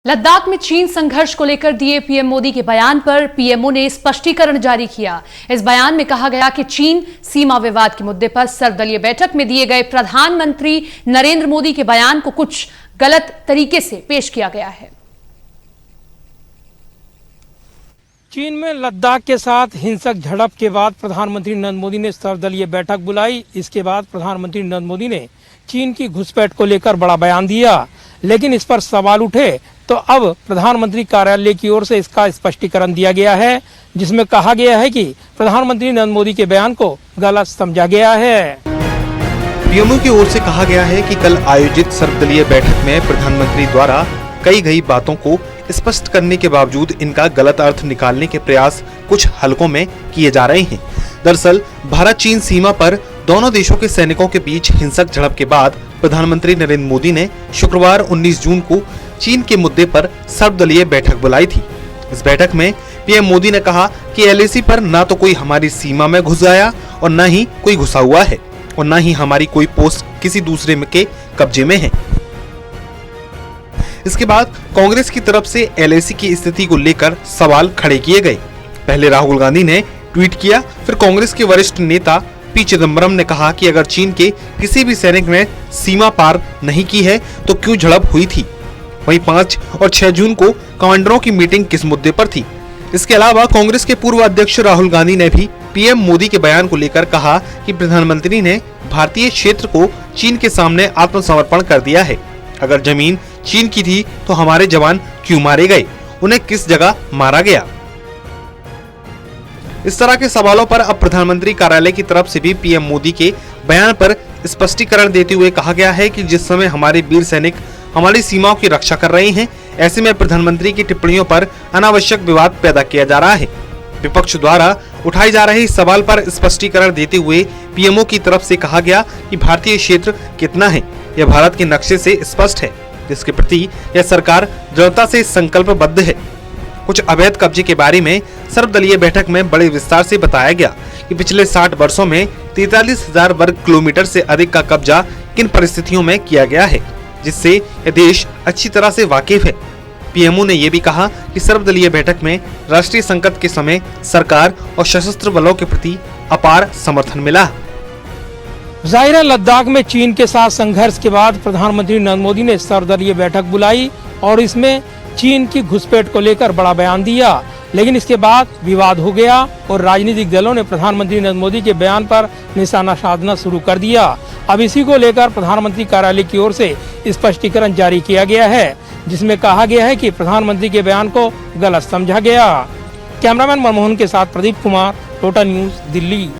लद्दाख में चीन संघर्ष को लेकर दिए पीएम मोदी के बयान पर पीएमओ ने स्पष्टीकरण जारी किया। इस बयान में कहा गया कि चीन सीमा विवाद के मुद्दे पर सर्वदलीय बैठक में दिए गए प्रधानमंत्री नरेंद्र मोदी के बयान को कुछ गलत तरीके से पेश किया गया है। चीन में लद्दाख के साथ हिंसक झड़प के बाद प्रधानमंत्री नरेंद्र मोदी ने सर्वदलीय बैठक बुलाई। इसके बाद प्रधानमंत्री नरेंद्र मोदी ने चीन की घुसपैठ को लेकर बड़ा बयान दिया, लेकिन इस पर सवाल उठे तो अब प्रधानमंत्री कार्यालय की ओर से इसका स्पष्टीकरण दिया गया है, जिसमें कहा गया है कि प्रधानमंत्री नरेंद्र मोदी के बयान को गलत समझा गया है। पीएमओ की ओर से कहा गया है कि कल आयोजित सर्वदलीय बैठक में प्रधानमंत्री द्वारा कई गई बातों को स्पष्ट करने के बावजूद इनका गलत अर्थ निकालने के प्रयास कुछ हलकों में किए जा रहे हैं। दरअसल भारत चीन सीमा पर दोनों देशों के सैनिकों के बीच हिंसक झड़प के बाद प्रधानमंत्री नरेंद्र मोदी ने शुक्रवार 19 जून को चीन के मुद्दे पर सर्वदलीय बैठक बुलाई थी। इस बैठक में पीएम मोदी ने कहा कि एलएसी पर न तो कोई हमारी सीमा में घुस आया और न ही कोई घुसा हुआ है और न ही हमारी कोई पोस्ट किसी दूसरे के कब्जे में है। इसके बाद कांग्रेस की तरफ से एलएसी की स्थिति को लेकर सवाल खड़े किए गए। पहले राहुल गांधी ने ट्वीट किया, फिर कांग्रेस के वरिष्ठ नेता पी चिदम्बरम ने कहा कि अगर चीन के किसी भी सैनिक ने सीमा पार नहीं की है तो क्यों झड़प हुई थी। वहीं 5 और 6 जून को कमांडरों की मीटिंग किस मुद्दे पर थी। इसके अलावा कांग्रेस के पूर्व अध्यक्ष राहुल गांधी ने भी पीएम मोदी के बयान को लेकर कहा कि प्रधानमंत्री ने भारतीय क्षेत्र को चीन के सामने आत्मसमर्पण कर दिया है। अगर जमीन चीन की थी तो हमारे जवान क्यों मारे गए, उन्हें किस जगह मारा गया। इस तरह के सवालों पर अब प्रधानमंत्री कार्यालय की तरफ से भी पीएम मोदी के बयान पर स्पष्टीकरण देते हुए कहा गया है कि जिस समय हमारे वीर सैनिक हमारी सीमाओं की रक्षा कर रहे हैं, ऐसे में प्रधानमंत्री की टिप्पणियों पर अनावश्यक विवाद पैदा किया जा रहा है। विपक्ष द्वारा उठाए जा रहे इस सवाल पर स्पष्टीकरण देते हुए पीएमओ की तरफ से कहा गया कि भारतीय क्षेत्र कितना है यह भारत के नक्शे से स्पष्ट है, जिसके प्रति यह सरकार दृढ़ता से संकल्पबद्ध है। कुछ अवैध कब्जे के बारे में सर्वदलीय बैठक में बड़े विस्तार से बताया गया कि पिछले 60 वर्षों में 43,000 वर्ग किलोमीटर से अधिक का कब्जा किन परिस्थितियों में किया गया है, जिससे यह देश अच्छी तरह से वाकिफ है। पीएमओ ने यह भी कहा कि सर्वदलीय बैठक में राष्ट्रीय संकट के समय सरकार और सशस्त्र बलों के प्रति अपार समर्थन मिला। जाहिर है, लद्दाख में चीन के साथ संघर्ष के बाद प्रधानमंत्री नरेंद्र मोदी ने सर्वदलीय बैठक बुलाई और इसमें चीन की घुसपैठ को लेकर बड़ा बयान दिया, लेकिन इसके बाद विवाद हो गया और राजनीतिक दलों ने प्रधानमंत्री नरेंद्र मोदी के बयान पर निशाना साधना शुरू कर दिया। अब इसी को लेकर प्रधानमंत्री कार्यालय की ओर से स्पष्टीकरण जारी किया गया है, जिसमें कहा गया है कि प्रधानमंत्री के बयान को गलत समझा गया। कैमरामैन मनमोहन के साथ प्रदीप कुमार, टोटा न्यूज, दिल्ली।